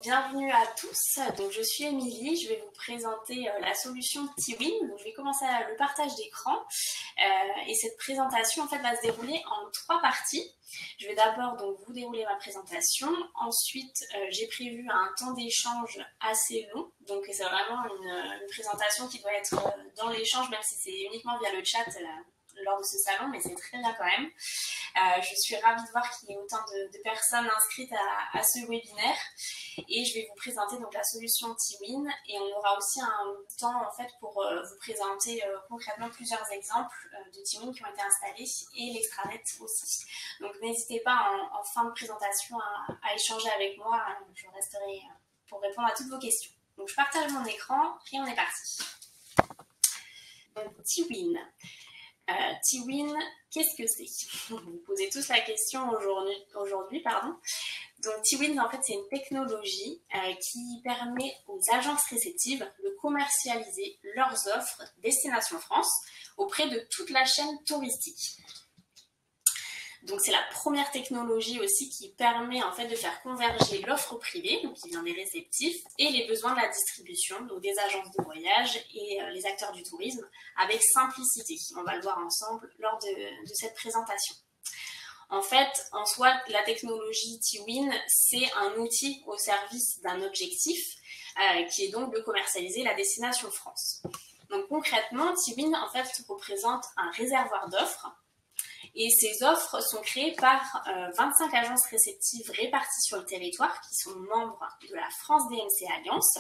Bienvenue à tous, donc je suis Émilie, je vais vous présenter la solution Tiwin. Donc je vais commencer le partage d'écran et cette présentation en fait va se dérouler en 3 parties. Je vais d'abord donc vous dérouler ma présentation, ensuite j'ai prévu un temps d'échange assez long, donc c'est vraiment une présentation qui doit être dans l'échange même si c'est uniquement via le chat lors de ce salon, mais c'est très bien quand même. Je suis ravie de voir qu'il y ait autant de personnes inscrites à ce webinaire et je vais vous présenter donc la solution Tiwin et on aura aussi un temps en fait pour vous présenter concrètement plusieurs exemples de Tiwin qui ont été installés et l'extranet aussi. Donc n'hésitez pas en fin de présentation à échanger avec moi, je resterai pour répondre à toutes vos questions. Donc je partage mon écran et on est parti. Donc Tiwin. Tiwin, qu'est-ce que c'est? Vous vous posez tous la question aujourd'hui. Donc Tiwin, en fait, c'est une technologie qui permet aux agences réceptives de commercialiser leurs offres Destination France auprès de toute la chaîne touristique. Donc c'est la première technologie aussi qui permet en fait de faire converger l'offre privée, donc qui vient des réceptifs, et les besoins de la distribution, donc des agences de voyage et les acteurs du tourisme, avec simplicité. On va le voir ensemble lors de cette présentation. En fait, en soi, la technologie Tiwin, c'est un outil au service d'un objectif qui est donc de commercialiser la Destination France. Donc concrètement, Tiwin en fait représente un réservoir d'offres. Et ces offres sont créées par 25 agences réceptives réparties sur le territoire qui sont membres de la France DMC Alliance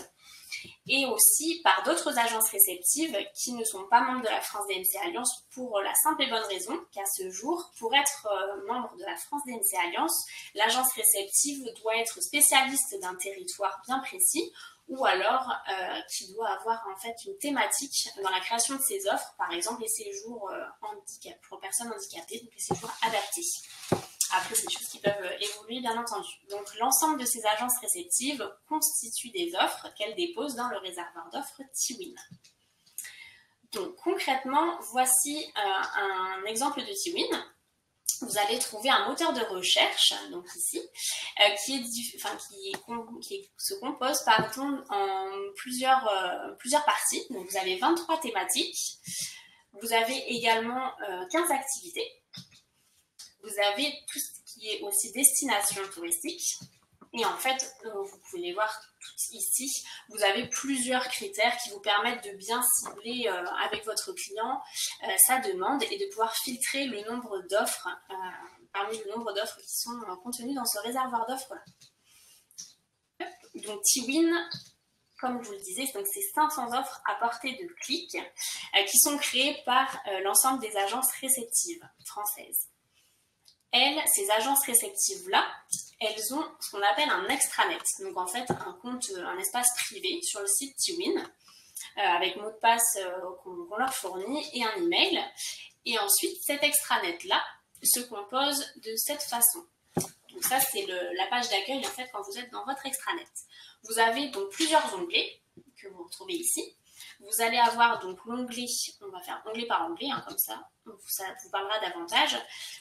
et aussi par d'autres agences réceptives qui ne sont pas membres de la France DMC Alliance pour la simple et bonne raison qu'à ce jour, pour être membre de la France DMC Alliance, l'agence réceptive doit être spécialiste d'un territoire bien précis ou alors qui doit avoir en fait une thématique dans la création de ses offres, par exemple les séjours pour personnes handicapées, donc les séjours adaptés. Après, c'est des choses qui peuvent évoluer, bien entendu. Donc, l'ensemble de ces agences réceptives constituent des offres qu'elles déposent dans le réservoir d'offres Tiwin. Donc, concrètement, voici un exemple de Tiwin. Vous allez trouver un moteur de recherche, donc ici, qui se compose en plusieurs parties. Donc, vous avez 23 thématiques. Vous avez également 15 activités. Vous avez tout ce qui est aussi destination touristique. Et en fait, vous pouvez les voir toutes ici. Vous avez plusieurs critères qui vous permettent de bien cibler avec votre client sa demande et de pouvoir filtrer le nombre d'offres parmi le nombre d'offres qui sont contenues dans ce réservoir d'offres-là. Donc Tiwin, comme je vous le disais, c'est 500 offres à portée de clic qui sont créées par l'ensemble des agences réceptives françaises. Ces agences réceptives-là, elles ont ce qu'on appelle un extranet. Donc en fait, un espace privé sur le site Tiwin, avec mot de passe qu'on leur fournit et un email. Et ensuite, cet extranet-là se compose de cette façon. Donc ça, c'est la page d'accueil en fait quand vous êtes dans votre extranet. Vous avez donc plusieurs onglets que vous retrouvez ici. Vous allez avoir donc l'onglet, on va faire onglet par onglet, comme ça vous parlera davantage.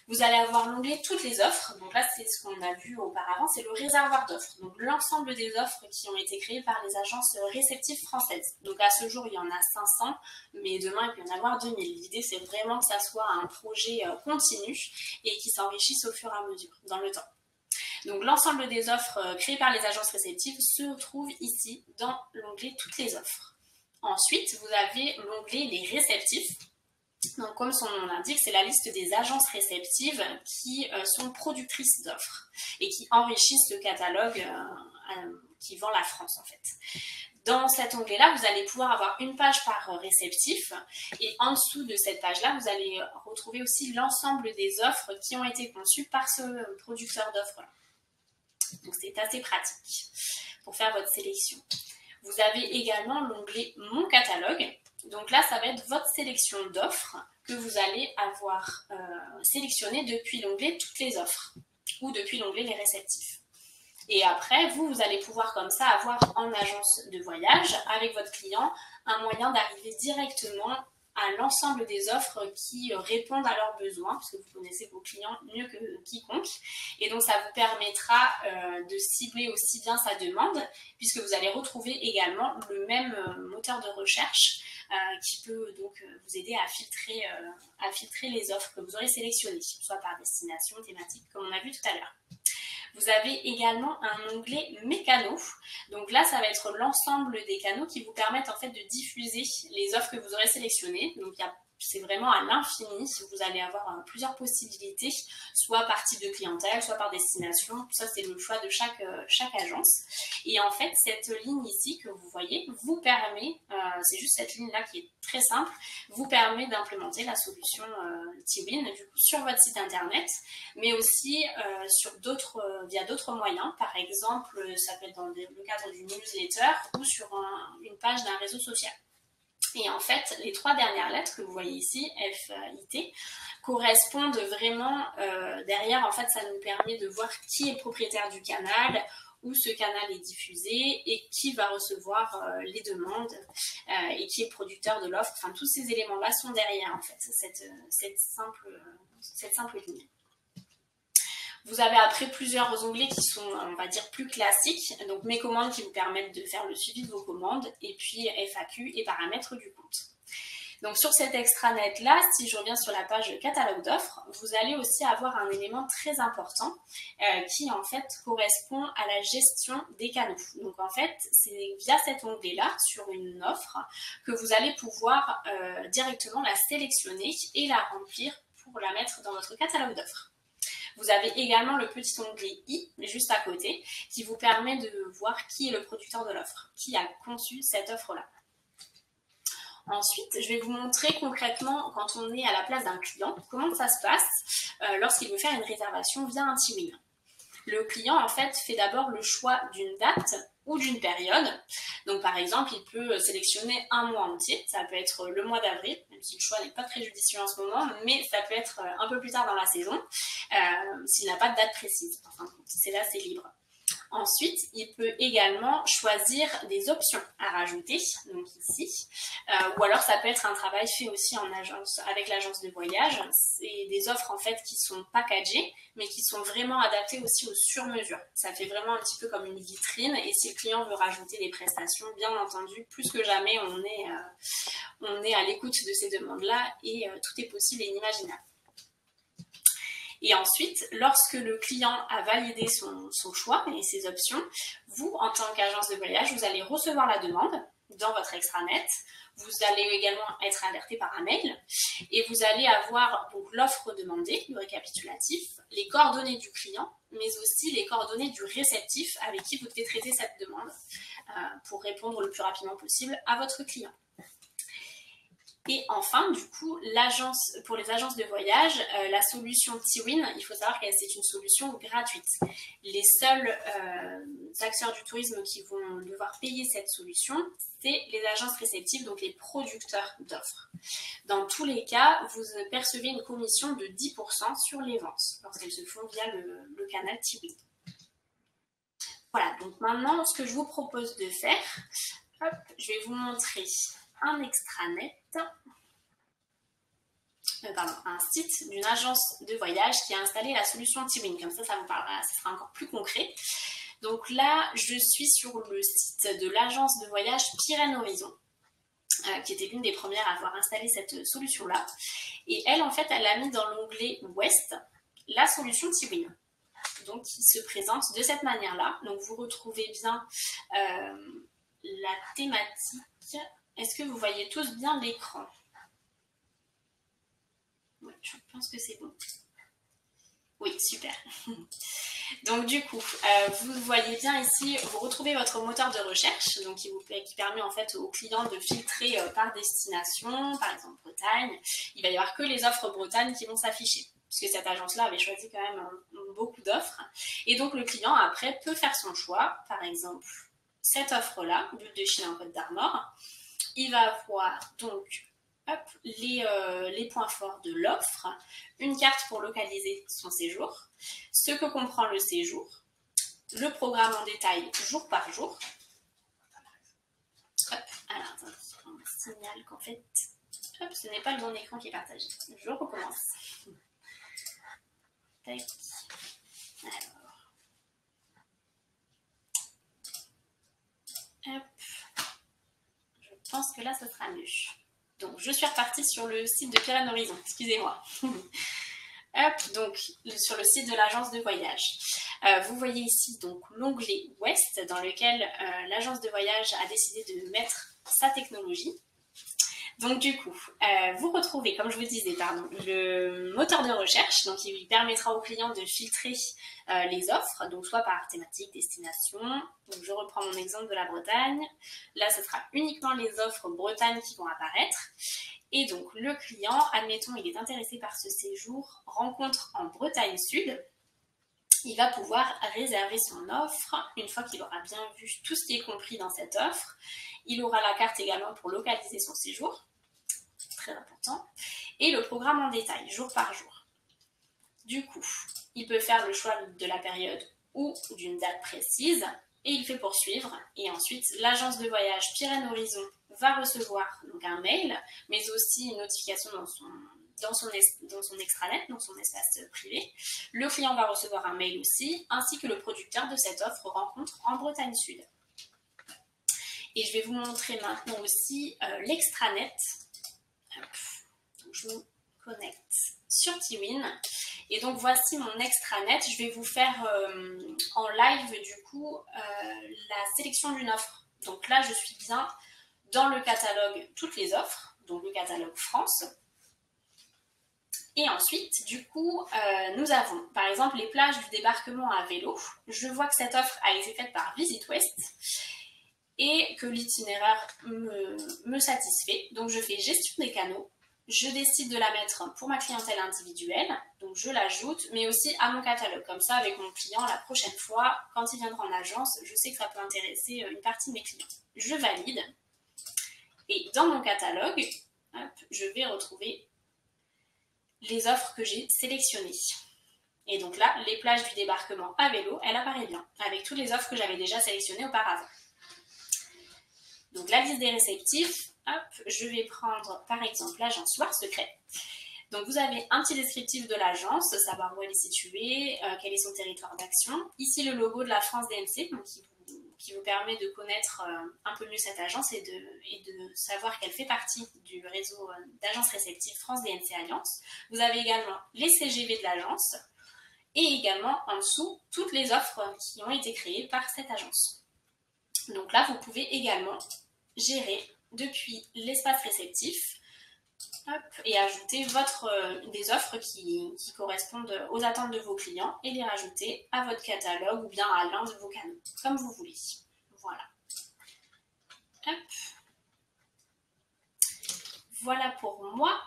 Vous allez avoir l'onglet toutes les offres, donc là c'est ce qu'on a vu auparavant, c'est le réservoir d'offres. Donc l'ensemble des offres qui ont été créées par les agences réceptives françaises. Donc à ce jour il y en a 500, mais demain il peut y en avoir 2000. L'idée c'est vraiment que ça soit un projet continu et qui s'enrichisse au fur et à mesure dans le temps. Donc l'ensemble des offres créées par les agences réceptives se trouve ici dans l'onglet toutes les offres. Ensuite, vous avez l'onglet les réceptifs. Donc, comme son nom l'indique, c'est la liste des agences réceptives qui sont productrices d'offres et qui enrichissent le catalogue qui vend la France, en fait. Dans cet onglet-là, vous allez pouvoir avoir une page par réceptif et en dessous de cette page-là, vous allez retrouver aussi l'ensemble des offres qui ont été conçues par ce producteur d'offres-là. Donc, c'est assez pratique pour faire votre sélection. Vous avez également l'onglet Mon catalogue. Donc là, ça va être votre sélection d'offres que vous allez avoir sélectionnées depuis l'onglet Toutes les offres ou depuis l'onglet Les réceptifs. Et après, vous allez pouvoir comme ça avoir en agence de voyage avec votre client un moyen d'arriver directement à l'ensemble des offres qui répondent à leurs besoins, parce que vous connaissez vos clients mieux que quiconque. Et donc, ça vous permettra de cibler aussi bien sa demande, puisque vous allez retrouver également le même moteur de recherche qui peut donc vous aider à filtrer les offres que vous aurez sélectionnées, soit par destination, thématique, comme on a vu tout à l'heure. Vous avez également un onglet mécano. Donc là, ça va être l'ensemble des canaux qui vous permettent en fait de diffuser les offres que vous aurez sélectionnées. Donc c'est vraiment à l'infini. Vous allez avoir plusieurs possibilités, soit par type de clientèle, soit par destination. Ça, c'est le choix de chaque agence. Et en fait, cette ligne ici que vous voyez vous permet, c'est juste cette ligne-là qui est très simple, vous permet d'implémenter la solution Tiwin du coup, sur votre site internet, mais aussi via d'autres moyens. Par exemple, ça peut être dans le cadre d'une newsletter ou sur une page d'un réseau social. Et en fait, les 3 dernières lettres que vous voyez ici, F, I, T, correspondent vraiment derrière. En fait, ça nous permet de voir qui est le propriétaire du canal, où ce canal est diffusé et qui va recevoir les demandes et qui est le producteur de l'offre. Enfin, tous ces éléments-là sont derrière, en fait, cette simple ligne. Vous avez après plusieurs onglets qui sont, on va dire, plus classiques. Donc, mes commandes qui vous permettent de faire le suivi de vos commandes. Et puis, FAQ et paramètres du compte. Donc, sur cet extranet-là, si je reviens sur la page catalogue d'offres, vous allez aussi avoir un élément très important qui, en fait, correspond à la gestion des canaux. Donc, en fait, c'est via cet onglet-là, sur une offre, que vous allez pouvoir directement la sélectionner et la remplir pour la mettre dans votre catalogue d'offres. Vous avez également le petit onglet I, juste à côté, qui vous permet de voir qui est le producteur de l'offre, qui a conçu cette offre-là. Ensuite, je vais vous montrer concrètement, quand on est à la place d'un client, comment ça se passe lorsqu'il veut faire une réservation via un Tiwin. Le client, en fait, fait d'abord le choix d'une date ou d'une période. Donc, par exemple, il peut sélectionner un mois entier. Ça peut être le mois d'avril, même si le choix n'est pas très judicieux en ce moment, mais ça peut être un peu plus tard dans la saison, s'il n'a pas de date précise. Enfin, c'est là, c'est libre. Ensuite, il peut également choisir des options à rajouter, donc ici, ou alors ça peut être un travail fait aussi en agence, avec l'agence de voyage. C'est des offres en fait qui sont packagées, mais qui sont vraiment adaptées aussi aux sur-mesures. Ça fait vraiment un petit peu comme une vitrine, et si le client veut rajouter des prestations, bien entendu, plus que jamais, on est à l'écoute de ces demandes-là, et tout est possible et inimaginable. Et ensuite, lorsque le client a validé son choix et ses options, vous, en tant qu'agence de voyage, vous allez recevoir la demande dans votre extranet. Vous allez également être alerté par un mail et vous allez avoir donc l'offre demandée, le récapitulatif, les coordonnées du client, mais aussi les coordonnées du réceptif avec qui vous devez traiter cette demande pour répondre le plus rapidement possible à votre client. Et enfin, du coup, pour les agences de voyage, la solution Tiwin, il faut savoir que c'est une solution gratuite. Les seuls acteurs du tourisme qui vont devoir payer cette solution, c'est les agences réceptives, donc les producteurs d'offres. Dans tous les cas, vous percevez une commission de 10% sur les ventes lorsqu'elles se font via le canal Tiwin. Voilà, donc maintenant, ce que je vous propose de faire, je vais vous montrer un extranet, un site d'une agence de voyage qui a installé la solution Tiwin. Comme ça vous parlera, ça sera encore plus concret. Donc là, je suis sur le site de l'agence de voyage Pyrénées Horizon, qui était l'une des premières à avoir installé cette solution-là. Et elle, en fait, elle a mis dans l'onglet Ouest la solution Tiwin. Donc, qui se présente de cette manière-là. Donc, vous retrouvez bien la thématique. Est-ce que vous voyez tous bien l'écran? Oui, je pense que c'est bon. Oui, super. Donc du coup, vous voyez bien ici, vous retrouvez votre moteur de recherche, donc qui permet en fait aux clients de filtrer par destination, par exemple Bretagne. Il va y avoir que les offres Bretagne qui vont s'afficher, puisque cette agence-là avait choisi quand même beaucoup d'offres. Et donc le client après peut faire son choix, par exemple cette offre-là, Bulle de Chine en Côte d'Armor. Il va avoir donc les points forts de l'offre, une carte pour localiser son séjour, ce que comprend le séjour, le programme en détail jour par jour. Alors, attendez, on me signale qu'en fait, Hop, ce n'est pas le bon écran qui est partagé. Je recommence. Tac. Alors. Hop. Je pense que là, ce sera mieux. Donc, je suis repartie sur le site de Pyrénées Horizon. Excusez-moi. Hop, donc sur le site de l'agence de voyage. Vous voyez ici donc l'onglet Ouest dans lequel l'agence de voyage a décidé de mettre sa technologie. Donc du coup, vous retrouvez, comme je vous disais, le moteur de recherche, donc il permettra aux clients de filtrer les offres, donc soit par thématique, destination. Donc je reprends mon exemple de la Bretagne. Là, ce sera uniquement les offres Bretagne qui vont apparaître. Et donc le client, admettons, il est intéressé par ce séjour rencontre en Bretagne Sud. Il va pouvoir réserver son offre une fois qu'il aura bien vu tout ce qui est compris dans cette offre. Il aura la carte également pour localiser son séjour, très important, et le programme en détail, jour par jour. Du coup, il peut faire le choix de la période ou d'une date précise, et il fait poursuivre. Et ensuite, l'agence de voyage Pyrénées Horizon va recevoir donc un mail, mais aussi une notification dans son extranet, dans son espace privé. Le client va recevoir un mail aussi, ainsi que le producteur de cette offre rencontre en Bretagne Sud. Et je vais vous montrer maintenant aussi l'extranet. Donc, je me connecte sur Tiwin. Et donc voici mon extranet. Je vais vous faire en live du coup la sélection d'une offre. Donc là, je suis bien dans le catalogue toutes les offres, donc le catalogue France. Et ensuite, du coup, nous avons par exemple les plages du débarquement à vélo. Je vois que cette offre a été faite par Visit West et que l'itinéraire me satisfait. Donc je fais gestion des canaux. Je décide de la mettre pour ma clientèle individuelle, donc je l'ajoute, mais aussi à mon catalogue. Comme ça, avec mon client, la prochaine fois, quand il viendra en agence, je sais que ça peut intéresser une partie de mes clients. Je valide. Et dans mon catalogue, hop, je vais retrouver les offres que j'ai sélectionnées. Et donc là, les plages du débarquement à vélo, elle apparaît bien, avec toutes les offres que j'avais déjà sélectionnées auparavant. Donc la liste des réceptifs, hop, je vais prendre par exemple l'agence Loire Secret. Donc vous avez un petit descriptif de l'agence, savoir où elle est située, quel est son territoire d'action. Ici le logo de la France DMC, donc qui vous permet de connaître un peu mieux cette agence et de savoir qu'elle fait partie du réseau d'agences réceptives France DMC Alliance. Vous avez également les CGV de l'agence et également en dessous toutes les offres qui ont été créées par cette agence. Donc là, vous pouvez également gérer depuis l'espace réceptif et ajouter des offres qui correspondent aux attentes de vos clients et les rajouter à votre catalogue ou bien à l'un de vos canaux, comme vous voulez. Voilà. Hop. Voilà pour moi.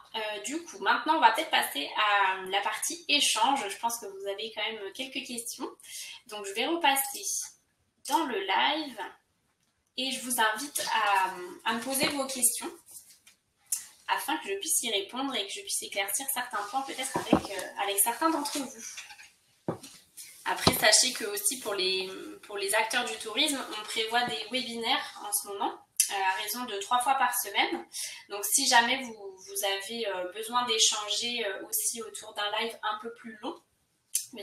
Du coup, maintenant, on va peut-être passer à la partie échange. Je pense que vous avez quand même quelques questions. Donc, je vais repasser dans le live. Et je vous invite à me poser vos questions afin que je puisse y répondre et que je puisse éclaircir certains points peut-être avec certains d'entre vous. Après, sachez que aussi pour les acteurs du tourisme, on prévoit des webinaires en ce moment à raison de 3 fois par semaine. Donc si jamais vous avez besoin d'échanger aussi autour d'un live un peu plus long, mais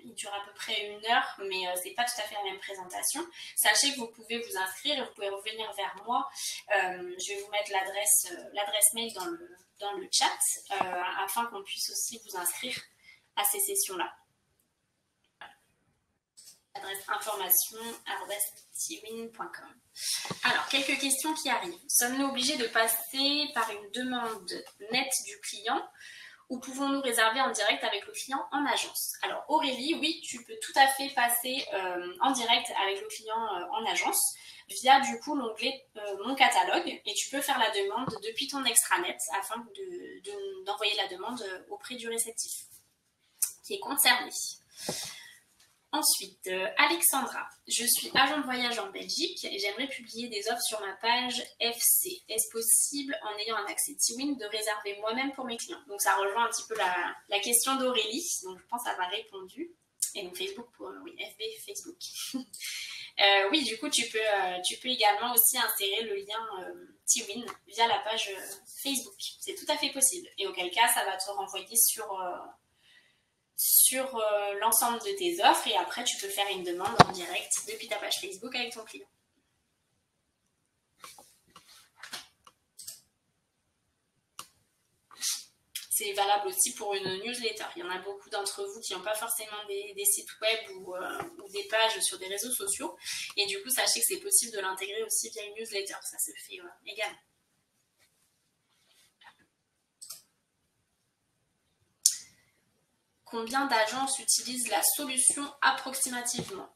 il dure à peu près 1 heure, mais c'est pas tout à fait la même présentation. Sachez que vous pouvez vous inscrire et vous pouvez revenir vers moi. Je vais vous mettre l'adresse mail dans le chat afin qu'on puisse aussi vous inscrire à ces sessions-là. Adresse information@tiwin.com. Alors, quelques questions qui arrivent. Sommes-nous obligés de passer par une demande nette du client ou pouvons-nous réserver en direct avec le client en agence? Alors Aurélie, oui, tu peux tout à fait passer en direct avec le client en agence via du coup l'onglet Mon catalogue et tu peux faire la demande depuis ton extranet afin d'envoyer la demande auprès du réceptif qui est concerné. Ensuite, Alexandra, je suis agent de voyage en Belgique et j'aimerais publier des offres sur ma page FC. Est-ce possible, en ayant un accès Tiwin, de réserver moi-même pour mes clients? Donc ça rejoint un petit peu la question d'Aurélie, donc je pense avoir répondu. Et donc Facebook, oui, FB, Facebook. Oui, du coup, tu peux également aussi insérer le lien Tiwin via la page Facebook. C'est tout à fait possible. Et auquel cas, ça va te renvoyer sur l'ensemble de tes offres et après, tu peux faire une demande en direct depuis ta page Facebook avec ton client. C'est valable aussi pour une newsletter. Il y en a beaucoup d'entre vous qui n'ont pas forcément des sites web ou des pages sur des réseaux sociaux. Et du coup, sachez que c'est possible de l'intégrer aussi via une newsletter. Ça se fait également. Combien d'agences utilisent la solution approximativement?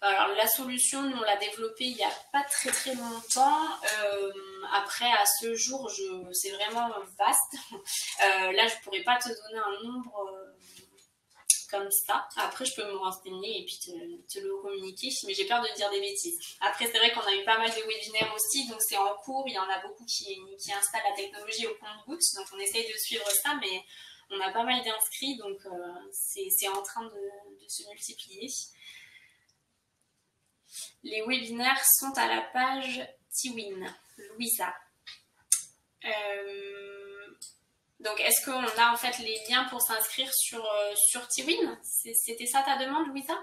Alors la solution, nous on l'a développée il n'y a pas très longtemps. Après, à ce jour, c'est vraiment vaste. Là, je ne pourrais pas te donner un nombre comme ça. Après, je peux me renseigner et puis te le communiquer, mais j'ai peur de dire des bêtises. Après, c'est vrai qu'on a eu pas mal de webinaires aussi, donc c'est en cours. Il y en a beaucoup qui installent la technologie au compte-gouttes, donc on essaye de suivre ça, mais on a pas mal d'inscrits, donc c'est en train de se multiplier. Les webinaires sont à la page Tiwin, Louisa. Donc, est-ce qu'on a en fait les liens pour s'inscrire sur Tiwin? C'était ça ta demande, Louisa?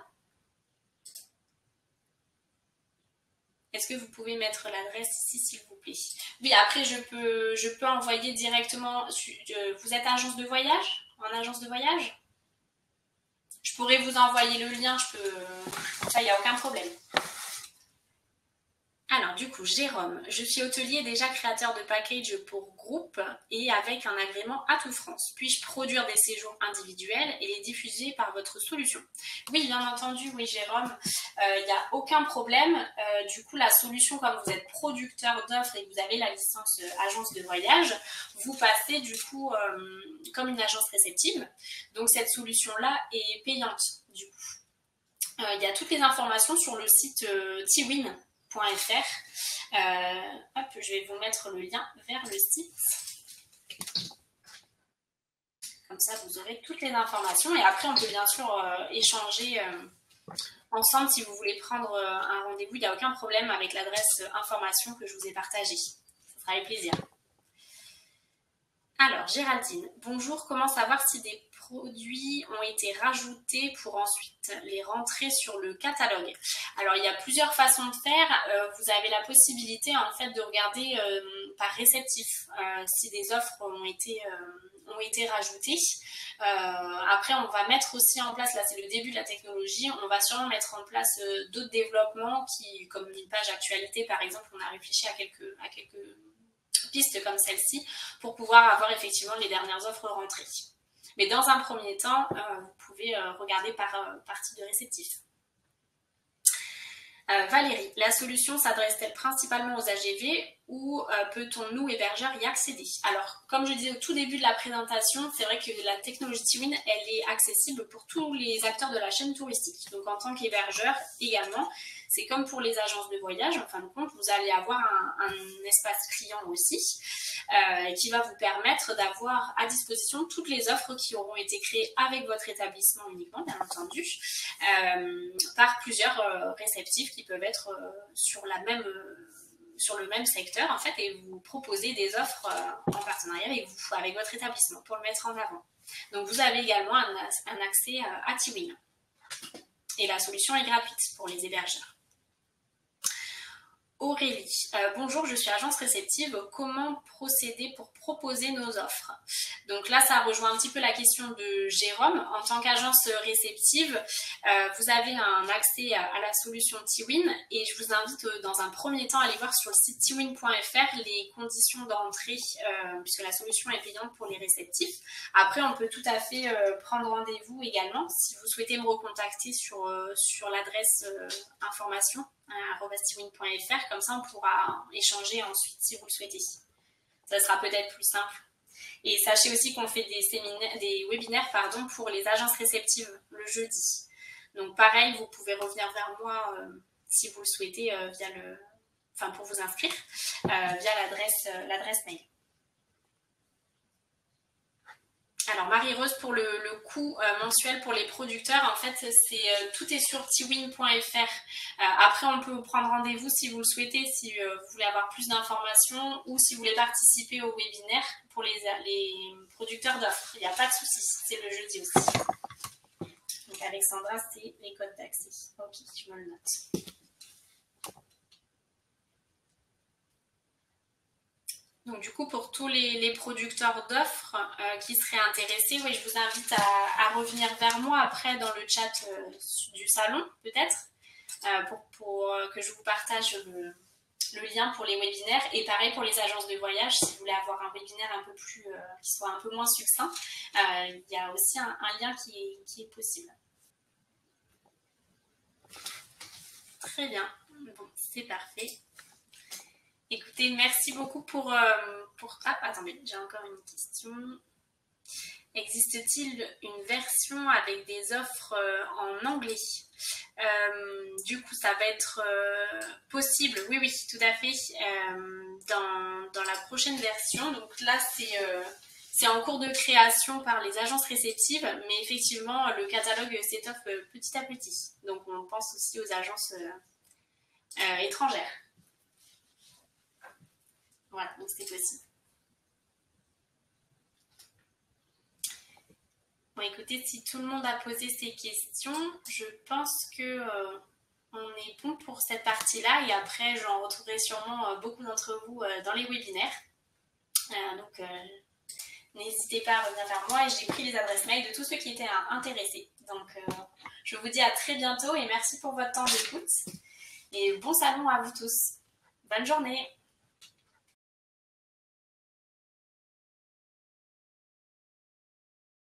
Est-ce que vous pouvez mettre l'adresse ici, s'il vous plaît? Oui, après, je peux envoyer directement. Vous êtes agence de voyage? En agence de voyage? Je pourrais vous envoyer le lien, ça, il n'y a aucun problème. Alors du coup, Jérôme, je suis hôtelier déjà créateur de package pour groupe et avec un agrément Atout France. Puis-je produire des séjours individuels et les diffuser par votre solution? Oui, bien entendu, oui Jérôme, il n'y a aucun problème. Du coup, la solution, comme vous êtes producteur d'offres et que vous avez la licence agence de voyage, vous passez du coup comme une agence réceptive. Donc cette solution-là est payante du coup. Il y a toutes les informations sur le site Tiwin.fr. Hop, je vais vous mettre le lien vers le site. Comme ça, vous aurez toutes les informations. Et après, on peut bien sûr échanger ensemble si vous voulez prendre un rendez-vous. Il n'y a aucun problème avec l'adresse information que je vous ai partagée. Ça sera avec plaisir. Alors, Géraldine, bonjour. Comment savoir si des produits ont été rajoutés pour ensuite les rentrer sur le catalogue? Alors, il y a plusieurs façons de faire. Vous avez la possibilité en fait de regarder par réceptif si des offres ont été rajoutées. Après, on va mettre aussi en place, là c'est le début de la technologie, on va sûrement mettre en place d'autres développements comme une page actualité par exemple, on a réfléchi à quelques pistes comme celle-ci pour pouvoir avoir effectivement les dernières offres rentrées. Mais dans un premier temps, vous pouvez regarder par type de réceptif. Valérie, la solution s'adresse-t-elle principalement aux AGV ou peut-on, nous, hébergeurs, y accéder? Alors, comme je disais au tout début de la présentation, c'est vrai que la technologie Tiwin, elle est accessible pour tous les acteurs de la chaîne touristique. Donc, en tant qu'hébergeur également, c'est comme pour les agences de voyage. En fin de compte, vous allez avoir un espace client aussi qui va vous permettre d'avoir à disposition toutes les offres qui auront été créées avec votre établissement uniquement, bien entendu, par plusieurs réceptifs qui peuvent être sur le même secteur en fait, et vous proposer des offres en partenariat avec votre établissement pour le mettre en avant. Donc vous avez également un accès à Tiwin. Et la solution est gratuite pour les hébergeurs. Aurélie, bonjour, je suis agence réceptive. Comment procéder pour proposer nos offres? Donc là, ça rejoint un petit peu la question de Jérôme. En tant qu'agence réceptive, vous avez un accès à la solution Tiwin et je vous invite dans un premier temps à aller voir sur le site tiwin.fr les conditions d'entrée puisque la solution est payante pour les réceptifs. Après, on peut tout à fait prendre rendez-vous également si vous souhaitez me recontacter sur l'adresse information @tiwin.fr, comme ça on pourra échanger ensuite si vous le souhaitez. Ça sera peut-être plus simple. Et sachez aussi qu'on fait des webinaires pour les agences réceptives le jeudi. Donc pareil, vous pouvez revenir vers moi si vous le souhaitez pour vous inscrire via l'adresse mail. Alors Marie-Rose, pour le coût mensuel pour les producteurs, en fait, tout est sur tiwin.fr. Après, on peut vous prendre rendez-vous si vous le souhaitez, si vous voulez avoir plus d'informations ou si vous voulez participer au webinaire pour les producteurs d'offres. Il n'y a pas de souci, c'est le jeudi aussi. Donc Alexandra, c'est les codes d'accès. Ok, je me le note. Donc du coup, pour tous les producteurs d'offres qui seraient intéressés, oui, je vous invite à revenir vers moi après dans le chat du salon, peut-être, pour que je vous partage le lien pour les webinaires. Et pareil pour les agences de voyage, si vous voulez avoir un webinaire un peu plus, qui soit un peu moins succinct, il y a aussi un lien qui est possible. Très bien, bon, c'est parfait. Écoutez, merci beaucoup pour... Ah, attendez, j'ai encore une question. Existe-t-il une version avec des offres en anglais? Du coup, ça va être possible, oui, oui, tout à fait, dans la prochaine version. Donc là, c'est en cours de création par les agences réceptives, mais effectivement, le catalogue s'étoffe petit à petit. Donc on pense aussi aux agences étrangères. Voilà, donc c'est possible. Bon, écoutez, si tout le monde a posé ses questions, je pense que on est bon pour cette partie-là. Et après, j'en retrouverai sûrement beaucoup d'entre vous dans les webinaires. Donc, n'hésitez pas à revenir vers moi. Et j'ai pris les adresses mail de tous ceux qui étaient intéressés. Donc, je vous dis à très bientôt et merci pour votre temps d'écoute. Et bon salon à vous tous. Bonne journée.